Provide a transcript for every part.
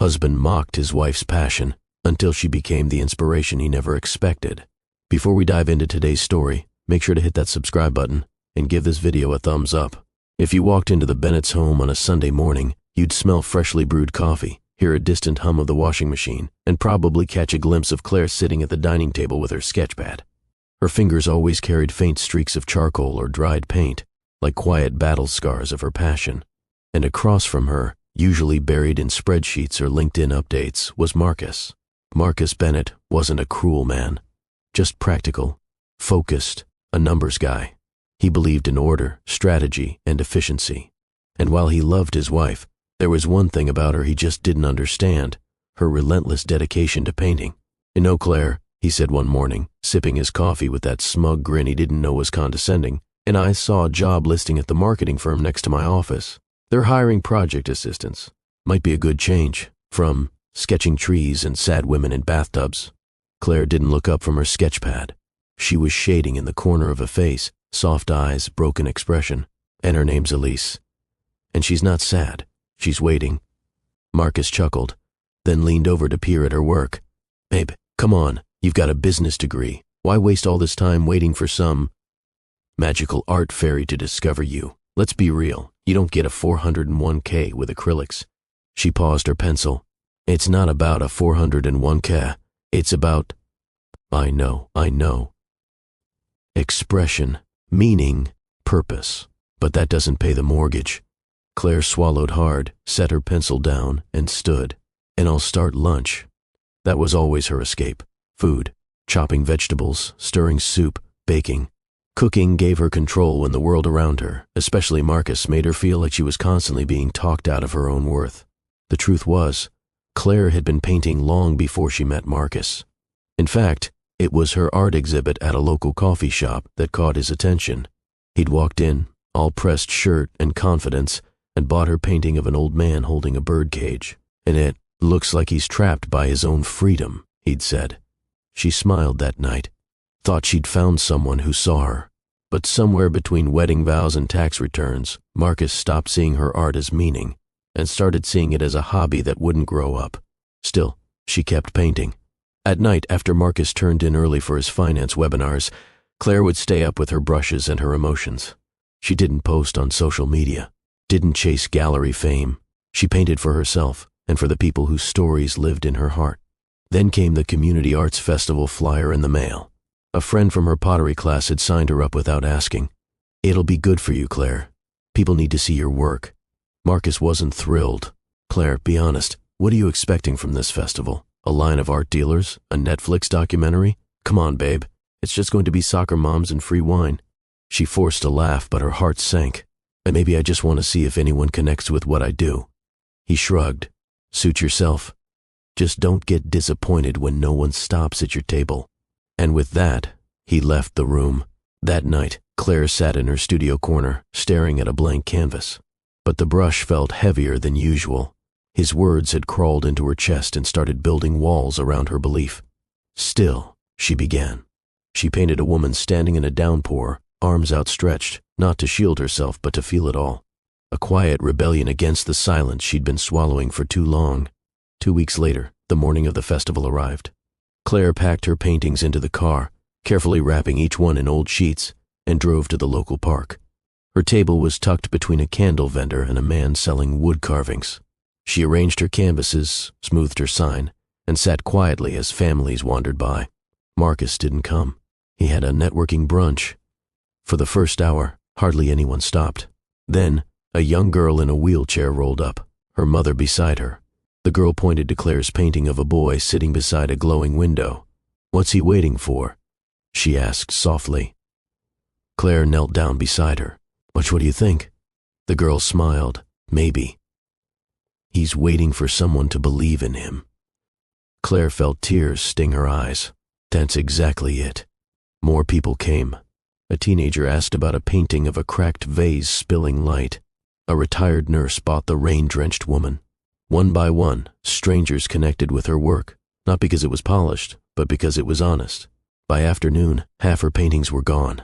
Husband mocked his wife's passion until she became the inspiration he never expected. Before we dive into today's story, make sure to hit that subscribe button and give this video a thumbs up. If you walked into the Bennett's home on a Sunday morning, you'd smell freshly brewed coffee, hear a distant hum of the washing machine, and probably catch a glimpse of Claire sitting at the dining table with her sketchpad. Her fingers always carried faint streaks of charcoal or dried paint, like quiet battle scars of her passion. And across from her, usually buried in spreadsheets or LinkedIn updates, was Marcus. Marcus Bennett wasn't a cruel man, just practical, focused, a numbers guy. He believed in order, strategy, and efficiency. And while he loved his wife, there was one thing about her he just didn't understand: her relentless dedication to painting. "You know, Claire," he said one morning, sipping his coffee with that smug grin he didn't know was condescending, "and I saw a job listing at the marketing firm next to my office. They're hiring project assistants. Might be a good change from sketching trees and sad women in bathtubs." Claire didn't look up from her sketchpad. She was shading in the corner of a face, soft eyes, broken expression. "And her name's Elise. And she's not sad. She's waiting." Marcus chuckled, then leaned over to peer at her work. "Babe, come on. You've got a business degree. Why waste all this time waiting for some magical art fairy to discover you? Let's be real. You don't get a 401k with acrylics." She paused her pencil. "It's not about a 401k. It's about—" I know. Expression, meaning, purpose. But that doesn't pay the mortgage." Claire swallowed hard, set her pencil down, and stood. "And I'll start lunch." That was always her escape. Food, chopping vegetables, stirring soup, baking. Cooking gave her control when the world around her, especially Marcus, made her feel like she was constantly being talked out of her own worth. The truth was, Claire had been painting long before she met Marcus. In fact, it was her art exhibit at a local coffee shop that caught his attention. He'd walked in, all pressed shirt and confidence, and bought her painting of an old man holding a bird cage. "And it looks like he's trapped by his own freedom," he'd said. She smiled that night, thought she'd found someone who saw her. But somewhere between wedding vows and tax returns, Marcus stopped seeing her art as meaning and started seeing it as a hobby that wouldn't grow up. Still, she kept painting. At night, after Marcus turned in early for his finance webinars, Claire would stay up with her brushes and her emotions. She didn't post on social media, didn't chase gallery fame. She painted for herself and for the people whose stories lived in her heart. Then came the Community Arts Festival flyer in the mail. A friend from her pottery class had signed her up without asking. "It'll be good for you, Claire. People need to see your work." Marcus wasn't thrilled. "Claire, be honest, what are you expecting from this festival? A line of art dealers? A Netflix documentary? Come on, babe. It's just going to be soccer moms and free wine." She forced a laugh, but her heart sank. "And maybe I just want to see if anyone connects with what I do." He shrugged. "Suit yourself. Just don't get disappointed when no one stops at your table." And with that, he left the room. That night, Claire sat in her studio corner, staring at a blank canvas. But the brush felt heavier than usual. His words had crawled into her chest and started building walls around her belief. "Still," she began. She painted a woman standing in a downpour, arms outstretched, not to shield herself but to feel it all. A quiet rebellion against the silence she'd been swallowing for too long. 2 weeks later, the morning of the festival arrived. Claire packed her paintings into the car, carefully wrapping each one in old sheets, and drove to the local park. Her table was tucked between a candle vendor and a man selling wood carvings. She arranged her canvases, smoothed her sign, and sat quietly as families wandered by. Marcus didn't come. He had a networking brunch. For the first hour, hardly anyone stopped. Then, a young girl in a wheelchair rolled up, her mother beside her. The girl pointed to Claire's painting of a boy sitting beside a glowing window. "What's he waiting for?" she asked softly. Claire knelt down beside her. What do you think?" The girl smiled. "Maybe. He's waiting for someone to believe in him." Claire felt tears sting her eyes. That's exactly it. More people came. A teenager asked about a painting of a cracked vase spilling light. A retired nurse bought the rain-drenched woman. One by one, strangers connected with her work, not because it was polished, but because it was honest. By afternoon, half her paintings were gone.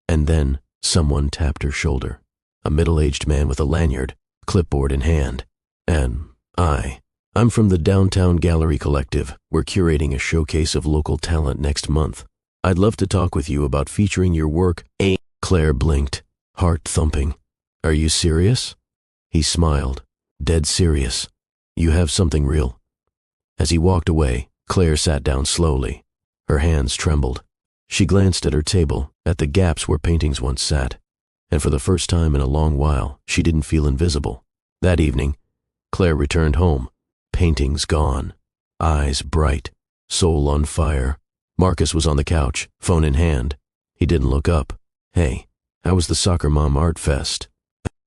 And then, someone tapped her shoulder. A middle-aged man with a lanyard, clipboard in hand. And I I'm from the Downtown Gallery Collective. We're curating a showcase of local talent next month. I'd love to talk with you about featuring your work. Claire blinked, heart thumping. Are you serious? He smiled, dead serious. You have something real. As he walked away, Claire sat down slowly. Her hands trembled. She glanced at her table, at the gaps where paintings once sat, and for the first time in a long while, she didn't feel invisible. That evening, Claire returned home, paintings gone, eyes bright, soul on fire. Marcus was on the couch, phone in hand. He didn't look up. Hey, how was the Soccer Mom Art Fest?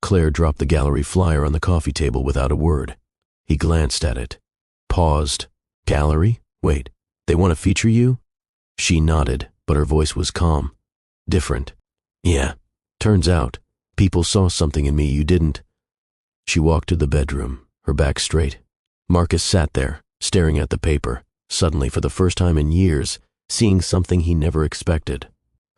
Claire dropped the gallery flyer on the coffee table without a word. He glanced at it, paused. Gallery? Wait, they want to feature you? She nodded, but her voice was calm. Different. Yeah, turns out, people saw something in me you didn't. She walked to the bedroom, her back straight. Marcus sat there, staring at the paper, suddenly for the first time in years, seeing something he never expected.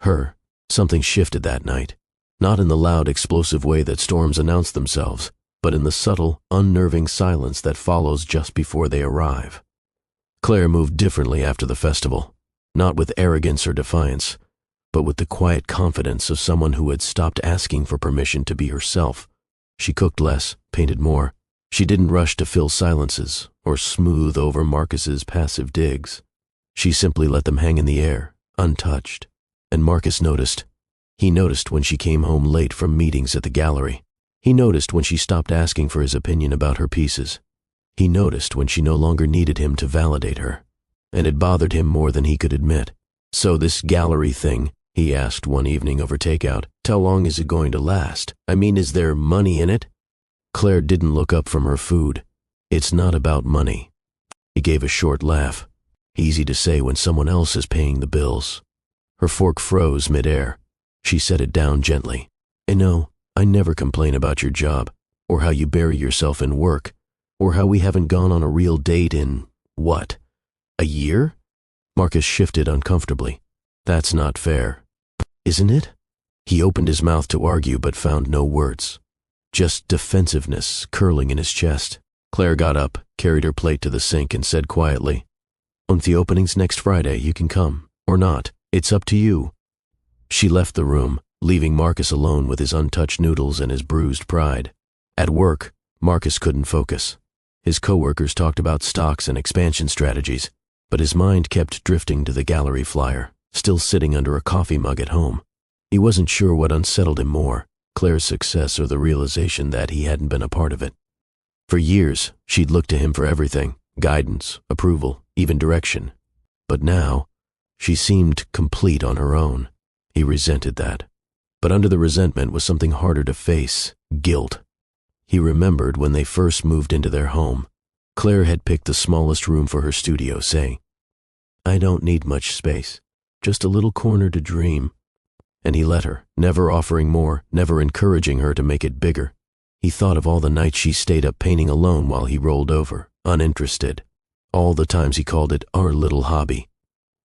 Her. Something shifted that night. Not in the loud, explosive way that storms announce themselves, but in the subtle, unnerving silence that follows just before they arrive. Claire moved differently after the festival, not with arrogance or defiance, but with the quiet confidence of someone who had stopped asking for permission to be herself. She cooked less, painted more. She didn't rush to fill silences or smooth over Marcus's passive digs. She simply let them hang in the air, untouched. And Marcus noticed. He noticed when she came home late from meetings at the gallery. He noticed when she stopped asking for his opinion about her pieces. He noticed when she no longer needed him to validate her. And it bothered him more than he could admit. So this gallery thing, he asked one evening over takeout, how long is it going to last? I mean, is there money in it? Claire didn't look up from her food. It's not about money. He gave a short laugh. Easy to say when someone else is paying the bills. Her fork froze midair. She set it down gently. And no, I never complain about your job, or how you bury yourself in work, or how we haven't gone on a real date in, what, a year? Marcus shifted uncomfortably. That's not fair. Isn't it? He opened his mouth to argue but found no words. Just defensiveness curling in his chest. Claire got up, carried her plate to the sink and said quietly, the opening's next Friday, you can come, or not. It's up to you. She left the room, leaving Marcus alone with his untouched noodles and his bruised pride. At work, Marcus couldn't focus. His coworkers talked about stocks and expansion strategies, but his mind kept drifting to the gallery flyer, still sitting under a coffee mug at home. He wasn't sure what unsettled him more, Claire's success or the realization that he hadn't been a part of it. For years, she'd looked to him for everything, guidance, approval, even direction. But now, she seemed complete on her own. He resented that. But under the resentment was something harder to face, guilt. He remembered when they first moved into their home. Claire had picked the smallest room for her studio, saying, I don't need much space, just a little corner to dream. And he let her, never offering more, never encouraging her to make it bigger. He thought of all the nights she stayed up painting alone while he rolled over, uninterested. All the times he called it our little hobby.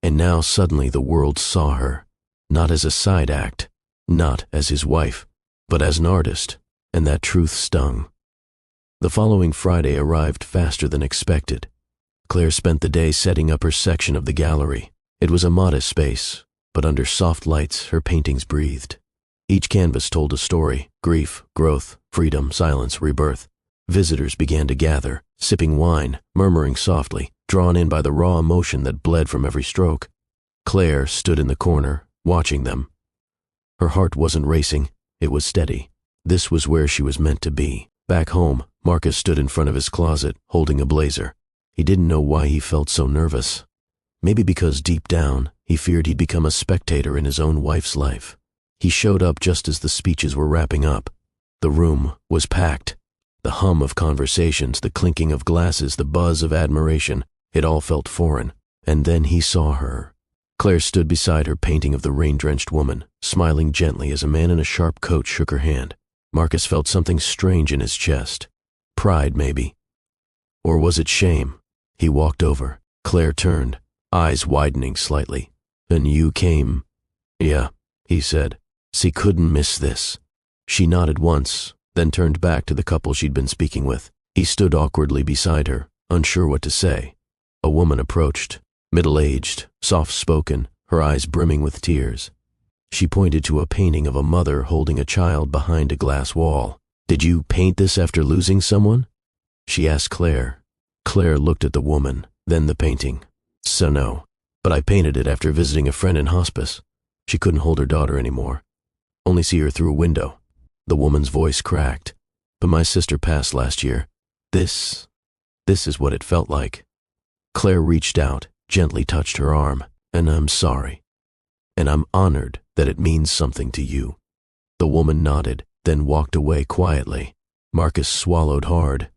And now suddenly the world saw her, not as a side act, not as his wife, but as an artist, and that truth stung. The following Friday arrived faster than expected. Claire spent the day setting up her section of the gallery. It was a modest space, but under soft lights her paintings breathed. Each canvas told a story: grief, growth, freedom, silence, rebirth. Visitors began to gather, sipping wine, murmuring softly, drawn in by the raw emotion that bled from every stroke. Claire stood in the corner, watching them. Her heart wasn't racing, it was steady. This was where she was meant to be. Back home, Marcus stood in front of his closet, holding a blazer. He didn't know why he felt so nervous. Maybe because deep down, he feared he'd become a spectator in his own wife's life. He showed up just as the speeches were wrapping up. The room was packed. The hum of conversations, the clinking of glasses, the buzz of admiration, it all felt foreign. And then he saw her. Claire stood beside her painting of the rain-drenched woman, smiling gently as a man in a sharp coat shook her hand. Marcus felt something strange in his chest. Pride, maybe. Or was it shame? He walked over. Claire turned, eyes widening slightly. And you came. Yeah, he said. She couldn't miss this. She nodded once, then turned back to the couple she'd been speaking with. He stood awkwardly beside her, unsure what to say. A woman approached, middle-aged, soft-spoken, her eyes brimming with tears. She pointed to a painting of a mother holding a child behind a glass wall. "Did you paint this after losing someone?" she asked Claire. Claire looked at the woman, then the painting. "So no, but I painted it after visiting a friend in hospice. She couldn't hold her daughter anymore. Only see her through a window." The woman's voice cracked. "But my sister passed last year. This is what it felt like." Claire reached out, gently touched her arm. "And I'm sorry. And I'm honored that it means something to you." The woman nodded, then walked away quietly. Marcus swallowed hard.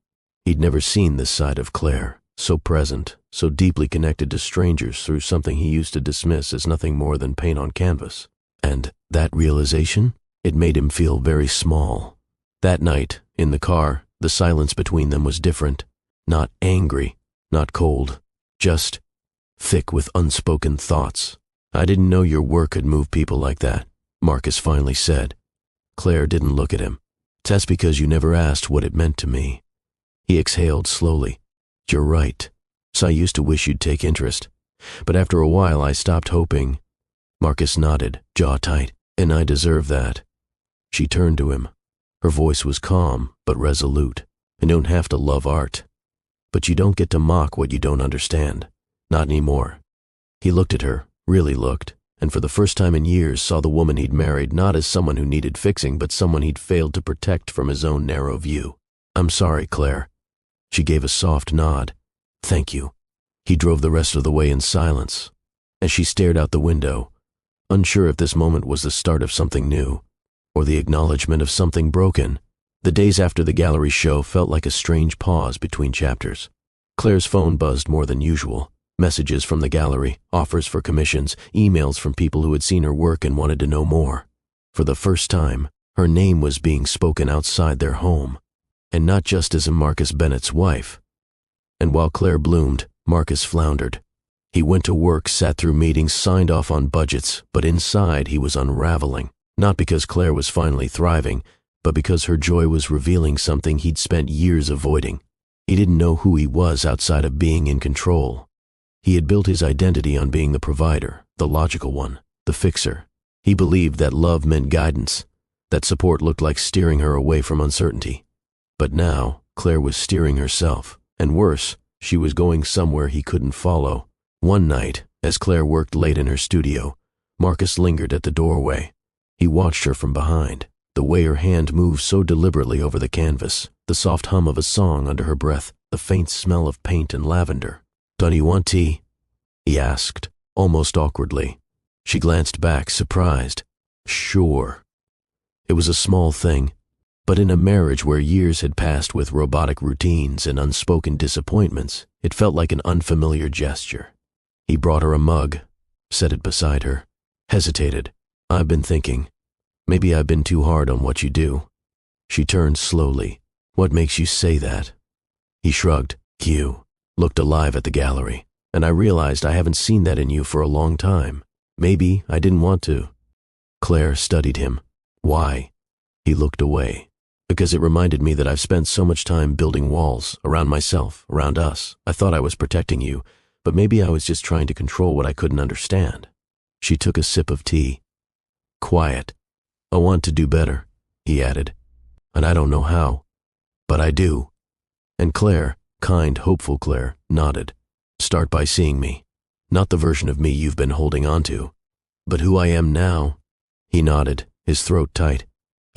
He'd never seen this side of Claire, so present, so deeply connected to strangers through something he used to dismiss as nothing more than paint on canvas. And that realization, it made him feel very small. That night, in the car, the silence between them was different. Not angry, not cold, just thick with unspoken thoughts. "I didn't know your work could move people like that," Marcus finally said. Claire didn't look at him. "That's because you never asked what it meant to me." He exhaled slowly. "You're right. So I used to wish you'd take interest. But after a while I stopped hoping." Marcus nodded, jaw tight. "And I deserve that." She turned to him. Her voice was calm, but resolute. "You don't have to love art. But you don't get to mock what you don't understand. Not anymore." He looked at her, really looked, and for the first time in years saw the woman he'd married not as someone who needed fixing, but someone he'd failed to protect from his own narrow view. "I'm sorry, Claire." She gave a soft nod. "Thank you." He drove the rest of the way in silence. As she stared out the window, unsure if this moment was the start of something new, or the acknowledgement of something broken, the days after the gallery show felt like a strange pause between chapters. Claire's phone buzzed more than usual. Messages from the gallery, offers for commissions, emails from people who had seen her work and wanted to know more. For the first time, her name was being spoken outside their home, and not just as a Marcus Bennett's wife. And while Claire bloomed, Marcus floundered. He went to work, sat through meetings, signed off on budgets, but inside he was unraveling. Not because Claire was finally thriving, but because her joy was revealing something he'd spent years avoiding. He didn't know who he was outside of being in control. He had built his identity on being the provider, the logical one, the fixer. He believed that love meant guidance, that support looked like steering her away from uncertainty. But now, Claire was steering herself, and worse, she was going somewhere he couldn't follow. One night, as Claire worked late in her studio, Marcus lingered at the doorway. He watched her from behind, the way her hand moved so deliberately over the canvas, the soft hum of a song under her breath, the faint smell of paint and lavender. "Don't you want tea?" he asked, almost awkwardly. She glanced back, surprised. "Sure." It was a small thing, but in a marriage where years had passed with robotic routines and unspoken disappointments, it felt like an unfamiliar gesture. He brought her a mug, set it beside her, hesitated. "I've been thinking. Maybe I've been too hard on what you do." She turned slowly. "What makes you say that?" He shrugged. "You looked alive at the gallery, and I realized I haven't seen that in you for a long time. Maybe I didn't want to." Claire studied him. "Why?" He looked away. "Because it reminded me that I've spent so much time building walls, around myself, around us. I thought I was protecting you, but maybe I was just trying to control what I couldn't understand." She took a sip of tea. "Quiet. I want to do better," he added. "And I don't know how, but I do." And Claire, kind, hopeful Claire, nodded. "Start by seeing me. Not the version of me you've been holding on to, but who I am now." He nodded, his throat tight.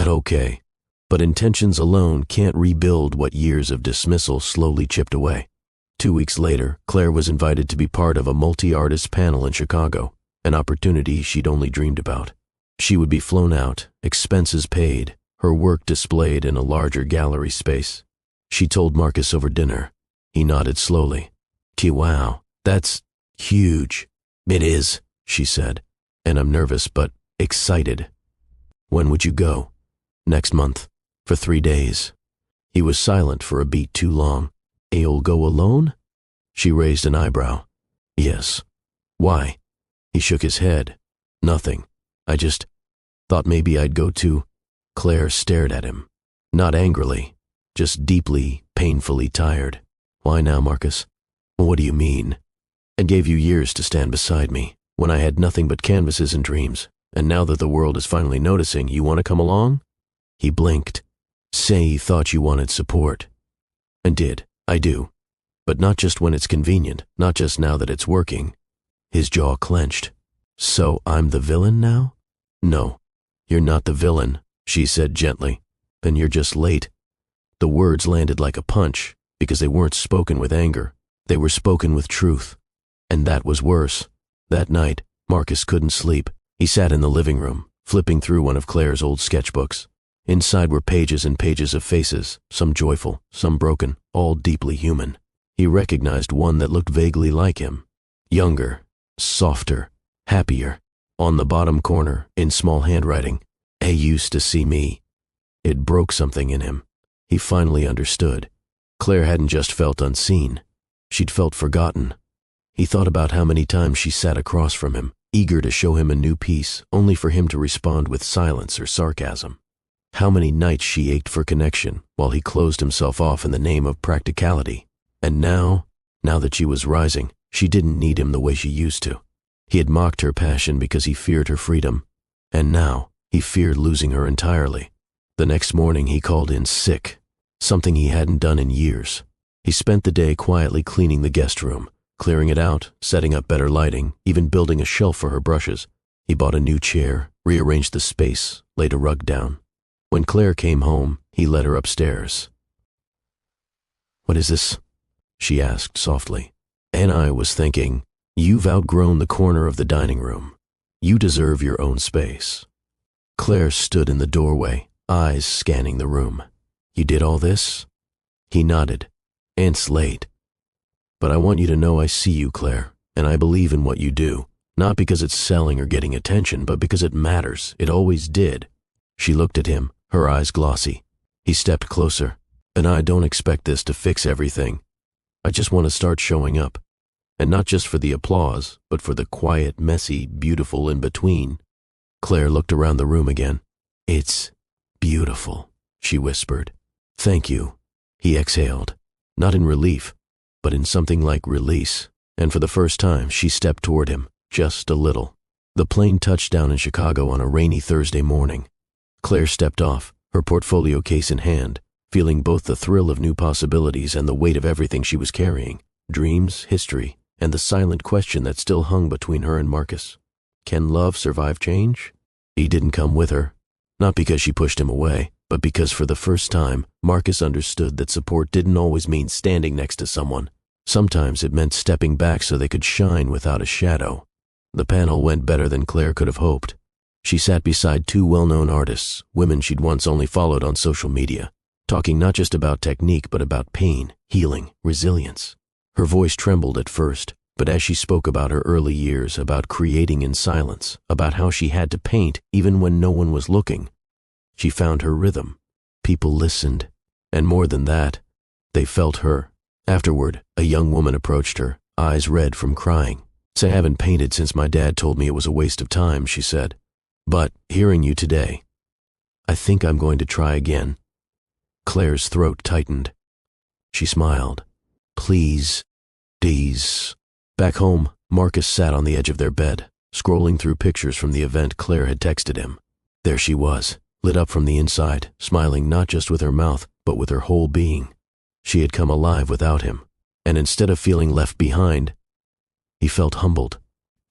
"Okay. But intentions alone can't rebuild what years of dismissal slowly chipped away." 2 weeks later, Claire was invited to be part of a multi-artist panel in Chicago, an opportunity she'd only dreamed about. She would be flown out, expenses paid, her work displayed in a larger gallery space. She told Marcus over dinner. He nodded slowly. "Wow, that's huge." "It is," she said, "and I'm nervous but excited." "When would you go?" "Next month, for 3 days." He was silent for a beat too long. "You'll go alone?" She raised an eyebrow. "Yes." "Why?" He shook his head. "Nothing. I just thought maybe I'd go too." Claire stared at him. Not angrily, just deeply, painfully tired. Why now, Marcus? What do you mean? It gave you years to stand beside me, when I had nothing but canvases and dreams, and now that the world is finally noticing, you want to come along? He blinked. Say he thought you wanted support. And did. I do. But not just when it's convenient, not just now that it's working. His jaw clenched. So I'm the villain now? No, you're not the villain, she said gently. Then you're just late. The words landed like a punch, because they weren't spoken with anger. They were spoken with truth. And that was worse. That night, Marcus couldn't sleep. He sat in the living room, flipping through one of Claire's old sketchbooks. Inside were pages and pages of faces, some joyful, some broken, all deeply human. He recognized one that looked vaguely like him. Younger, softer, happier. On the bottom corner, in small handwriting, "I used to see me." It broke something in him. He finally understood. Claire hadn't just felt unseen. She'd felt forgotten. He thought about how many times she sat across from him, eager to show him a new piece, only for him to respond with silence or sarcasm. How many nights she ached for connection, while he closed himself off in the name of practicality. And now that she was rising, she didn't need him the way she used to. He had mocked her passion because he feared her freedom. And now, he feared losing her entirely. The next morning he called in sick, something he hadn't done in years. He spent the day quietly cleaning the guest room, clearing it out, setting up better lighting, even building a shelf for her brushes. He bought a new chair, rearranged the space, laid a rug down. When Claire came home, he led her upstairs. "What is this?" she asked softly. "And I was thinking, you've outgrown the corner of the dining room. You deserve your own space." Claire stood in the doorway, eyes scanning the room. "You did all this?" He nodded. "Aunt's late. But I want you to know I see you, Claire, and I believe in what you do. Not because it's selling or getting attention, but because it matters. It always did." She looked at him, her eyes glossy. He stepped closer. "And I don't expect this to fix everything. I just want to start showing up. And not just for the applause, but for the quiet, messy, beautiful in between." Claire looked around the room again. "It's beautiful," she whispered. "Thank you." He exhaled, not in relief, but in something like release. And for the first time, she stepped toward him, just a little. The plane touched down in Chicago on a rainy Thursday morning. Claire stepped off, her portfolio case in hand, feeling both the thrill of new possibilities and the weight of everything she was carrying, dreams, history, and the silent question that still hung between her and Marcus. Can love survive change? He didn't come with her, not because she pushed him away, but because for the first time, Marcus understood that support didn't always mean standing next to someone. Sometimes it meant stepping back so they could shine without a shadow. The panel went better than Claire could have hoped. She sat beside two well-known artists, women she'd once only followed on social media, talking not just about technique but about pain, healing, resilience. Her voice trembled at first, but as she spoke about her early years, about creating in silence, about how she had to paint even when no one was looking, she found her rhythm. People listened, and more than that, they felt her. Afterward, a young woman approached her, eyes red from crying. "I haven't painted since my dad told me it was a waste of time," she said. "But hearing you today, I think I'm going to try again." Claire's throat tightened. She smiled. "Please. Back home, Marcus sat on the edge of their bed, scrolling through pictures from the event Claire had texted him. There she was, lit up from the inside, smiling not just with her mouth, but with her whole being. She had come alive without him, and instead of feeling left behind, he felt humbled,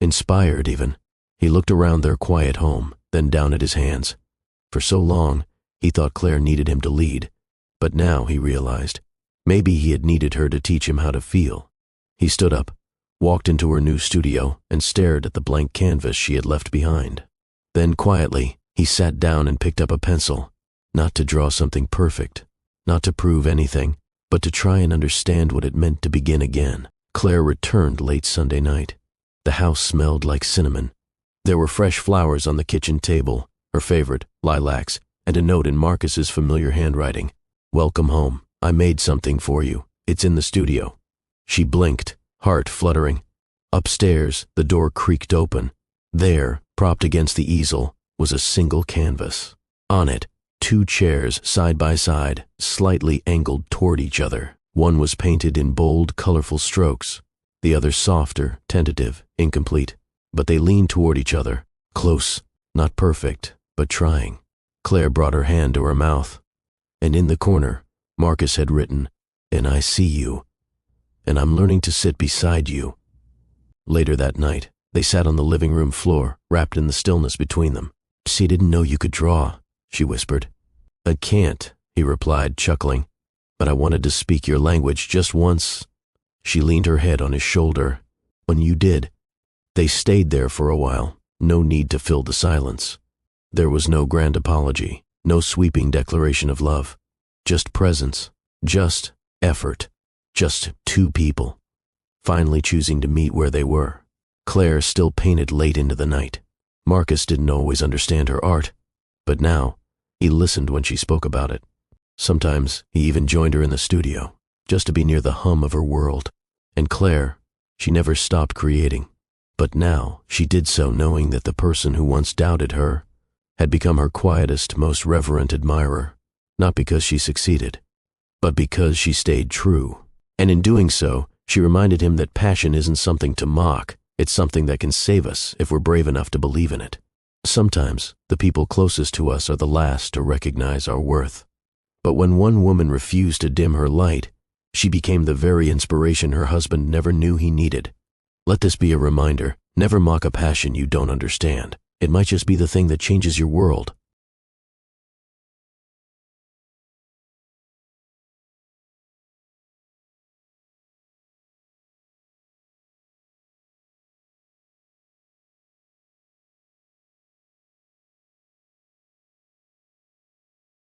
inspired even. He looked around their quiet home, then down at his hands. For so long, he thought Claire needed him to lead, but now he realized, maybe he had needed her to teach him how to feel. He stood up, walked into her new studio, and stared at the blank canvas she had left behind. Then quietly, he sat down and picked up a pencil, not to draw something perfect, not to prove anything, but to try and understand what it meant to begin again. Claire returned late Sunday night. The house smelled like cinnamon. There were fresh flowers on the kitchen table, her favorite, lilacs, and a note in Marcus's familiar handwriting. "Welcome home. I made something for you. It's in the studio." She blinked, heart fluttering. Upstairs, the door creaked open. There, propped against the easel, was a single canvas. On it, two chairs side by side, slightly angled toward each other. One was painted in bold, colorful strokes, the other softer, tentative, incomplete. But they leaned toward each other, close, not perfect, but trying. Claire brought her hand to her mouth, and in the corner, Marcus had written, "And I see you, and I'm learning to sit beside you." Later that night, they sat on the living room floor, wrapped in the stillness between them. "See, I didn't know you could draw," she whispered. "I can't," he replied, chuckling, "but I wanted to speak your language just once." She leaned her head on his shoulder. "When you did." They stayed there for a while, no need to fill the silence. There was no grand apology, no sweeping declaration of love, just presence, just effort, just two people, finally choosing to meet where they were. Claire still painted late into the night. Marcus didn't always understand her art, but now he listened when she spoke about it. Sometimes he even joined her in the studio, just to be near the hum of her world. And Claire, she never stopped creating. But now she did so knowing that the person who once doubted her had become her quietest, most reverent admirer, not because she succeeded, but because she stayed true. And in doing so, she reminded him that passion isn't something to mock, it's something that can save us if we're brave enough to believe in it. Sometimes the people closest to us are the last to recognize our worth. But when one woman refused to dim her light, she became the very inspiration her husband never knew he needed. Let this be a reminder, never mock a passion you don't understand. It might just be the thing that changes your world.